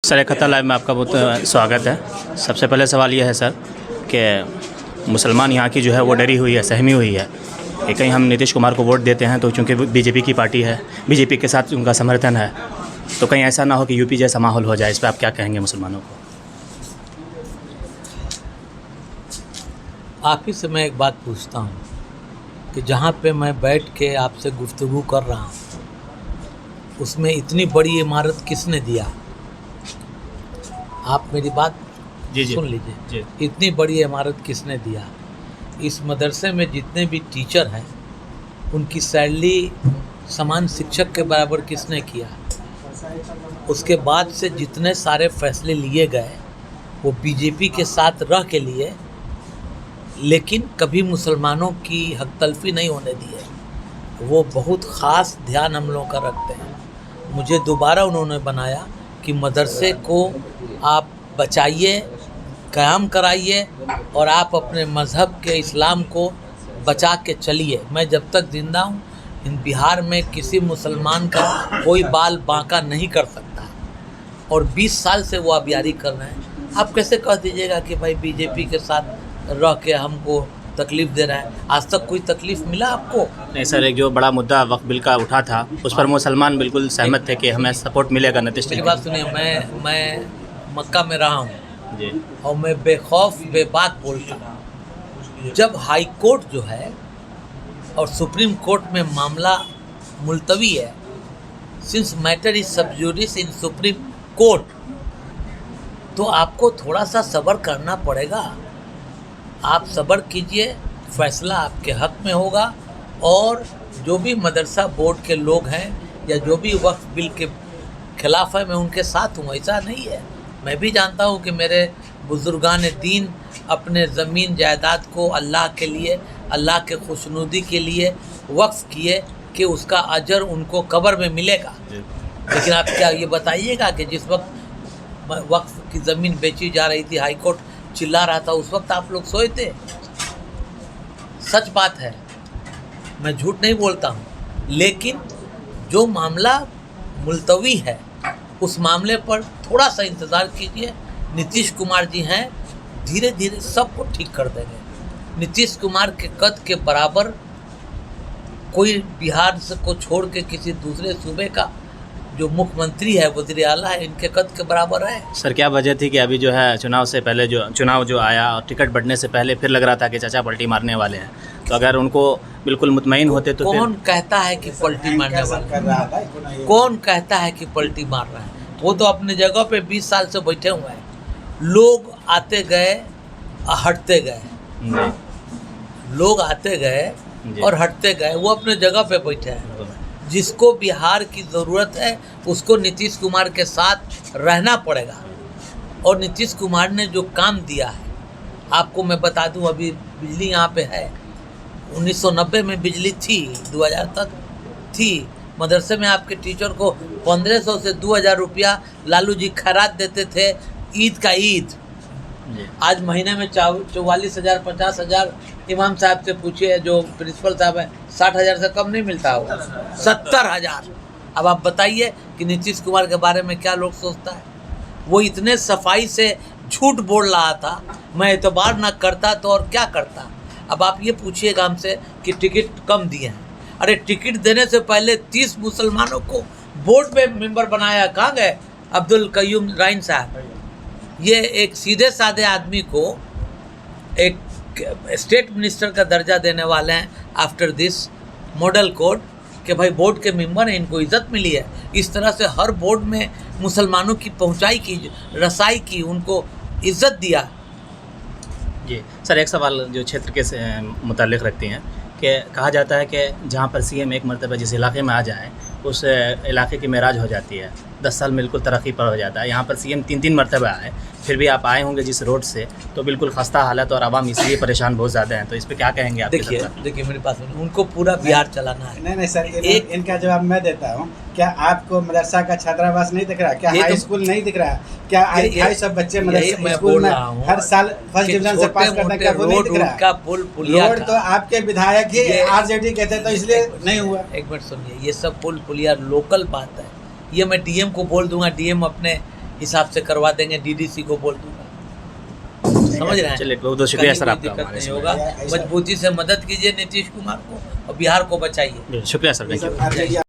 Sir एक खतर live में आपका बहुत स्वागत है। सबसे पहले सवाल यह है सर कि मुसलमान यहाँ की जो है वो डरी हुई है, सहमी हुई है कि कहीं हम नीतीश कुमार को वोट देते हैं तो चूँकि बीजेपी की पार्टी है, बीजेपी के साथ उनका समर्थन है, तो कहीं ऐसा ना हो कि यूपी जैसा माहौल हो जाए। इस पर आप क्या कहेंगे मुसलमानों को? आप ही से मैं एक बात पूछता हूँ कि जहाँ पे मैं बैठ के आपसे गुफ्तगू कर रहा हूँ उसमें इतनी बड़ी इमारत किसने दिया? आप मेरी बात सुन लीजिए। इतनी बड़ी इमारत किसने दिया? इस मदरसे में जितने भी टीचर हैं उनकी सैलरी समान शिक्षक के बराबर किसने किया? उसके बाद से जितने सारे फैसले लिए गए वो बीजेपी के साथ रह के लिए, लेकिन कभी मुसलमानों की हक तलफी नहीं होने दी है। वो बहुत ख़ास ध्यान हम लोगों का रखते हैं। मुझे दोबारा उन्होंने बनाया कि मदरसे को आप बचाइए, क़याम कराइए और आप अपने मज़हब के इस्लाम को बचा के चलिए। मैं जब तक ज़िंदा हूँ इन बिहार में किसी मुसलमान का कोई बाल बांका नहीं कर सकता और 20 साल से वो अबियारी कर रहे हैं। आप कैसे कह दीजिएगा कि भाई बीजेपी के साथ रह के हमको तकलीफ़ दे रहा है? आज तक कोई तकलीफ़ मिला आपको? नहीं सर, एक जो बड़ा मुद्दा वक्फ बिल का उठा था उस पर मुसलमान बिल्कुल सहमत थे कि हमें सपोर्ट मिलेगा नीतीश। मेरी बात सुनिए, मैं मक्का में रहा हूँ जी, और मैं बेखौफ बेबाक बोलता हूँ। जब हाई कोर्ट जो है और सुप्रीम कोर्ट में मामला मुलतवी है, सिंस मैटर इज सब जुडिस इन सुप्रीम कोर्ट, तो आपको थोड़ा सा सब्र करना पड़ेगा। आप सब्र कीजिए, फैसला आपके हक़ में होगा और जो भी मदरसा बोर्ड के लोग हैं या जो भी वक्फ बिल के ख़िलाफ़ है मैं उनके साथ हूँ। ऐसा नहीं है, मैं भी जानता हूँ कि मेरे बुज़ुर्गान दीन अपने ज़मीन जायदाद को अल्लाह के लिए, अल्लाह के खुशनुदी के लिए वक्फ़ किए कि उसका अजर उनको कब्र में मिलेगा। लेकिन आप क्या ये बताइएगा कि जिस वक्त वक्फ़ की ज़मीन बेची जा रही थी, हाई कोर्ट चिल्ला रहा था, उस वक्त आप लोग सोए थे? सच बात है, मैं झूठ नहीं बोलता हूँ। लेकिन जो मामला मुलतवी है उस मामले पर थोड़ा सा इंतज़ार कीजिए। नीतीश कुमार जी हैं, धीरे धीरे सबको ठीक कर देंगे। नीतीश कुमार के कद के बराबर कोई बिहार से को छोड़ के किसी दूसरे सूबे का जो मुख्यमंत्री है, वज़ीर आला है, इनके कद के बराबर है। सर क्या वजह थी कि अभी जो है चुनाव से पहले जो चुनाव जो आया और टिकट बढ़ने से पहले फिर लग रहा था कि चाचा पलटी मारने वाले हैं, तो अगर उनको बिल्कुल मुतमईन होते तो कौन कहता है कि पलटी मारने वाले? कौन कहता है कि पलटी मार रहा है? वो तो अपने जगह पे 20 साल से बैठे हुए हैं। लोग आते गए हटते गए, लोग आते गए और हटते गए, वो अपने जगह पे बैठे हैं। जिसको बिहार की ज़रूरत है उसको नीतीश कुमार के साथ रहना पड़ेगा। और नीतीश कुमार ने जो काम दिया है, आपको मैं बता दूं, अभी बिजली यहाँ पे है। 1990 में बिजली थी, 2000 तक थी। मदरसे में आपके टीचर को 1500 से 2000 रुपया लालू जी खैरात देते थे, ईद का ईद। आज महीने में 44,000 50,000 इमाम साहब से पूछिए, जो प्रिंसिपल साहब है, 60,000 से कम नहीं मिलता होगा, 70,000। अब आप बताइए कि नीतीश कुमार के बारे में क्या लोग सोचता है। वो इतने सफाई से झूठ बोल रहा था, मैं एतबार ना करता तो और क्या करता। अब आप ये पूछिएगा हमसे कि टिकट कम दिए हैं। अरे टिकट देने से पहले 30 मुसलमानों को बोर्ड में मेंबर बनाया, कहाँ गए अब्दुल कयूम राइन साहब? ये एक सीधे साधे आदमी को एक स्टेट मिनिस्टर का दर्जा देने वाले हैं आफ्टर दिस मॉडल कोड कि भाई बोर्ड के मेंबर हैं, इनको इज़्ज़त मिली है। इस तरह से हर बोर्ड में मुसलमानों की पहुंचाई की, रसाई की, उनको इज़्ज़त दिया। जी सर, एक सवाल जो क्षेत्र के मुताल्लिक़ रखती हैं कि कहा जाता है कि जहाँ पर सीएम एक मरतबा जिस इलाके में आ जाए उस इलाके की मेराज हो जाती है, 10 साल में बिल्कुल तरक्की पर हो जाता है। यहाँ पर सीएम 3-3 मरतबा आए, फिर भी आप आए होंगे जिस रोड से, तो बिल्कुल खस्ता हालत और आवाम इसलिए परेशान बहुत ज़्यादा हैं। तो इस पर क्या कहेंगे आप? देखिए मेरे पास उनको पूरा बिहार चलाना है। नहीं सर, इनका जवाब मैं देता हूँ। क्या आपको मदरसा का छात्रावास नहीं दिख रहा? क्या हाई स्कूल नहीं दिख रहा? क्या आई सब बच्चे मदरसा स्कूल में हर साल फर्स्ट डिवीजन से पास करने का वो नहीं दिख रहा? रोड तो आपके विधायक ही आरजेडी कहते, तो इसलिए नहीं हुआ। एक मिनट सुनिए, ये सब पुल पुलिया लोकल बात है। ये मैं डीएम को बोल दूंगा, डीएम अपने हिसाब से करवा देंगे, डीडीसी को बोल दूंगा। समझ रहे हैं? चलिए बहुत बहुत शुक्रिया कहीं सर कोई आपका दिक्कत हमारे नहीं समय होगा। ऐसा- मजबूती से मदद कीजिए नीतीश कुमार को और बिहार को बचाइए। शुक्रिया सर, थैंक यू। मतलब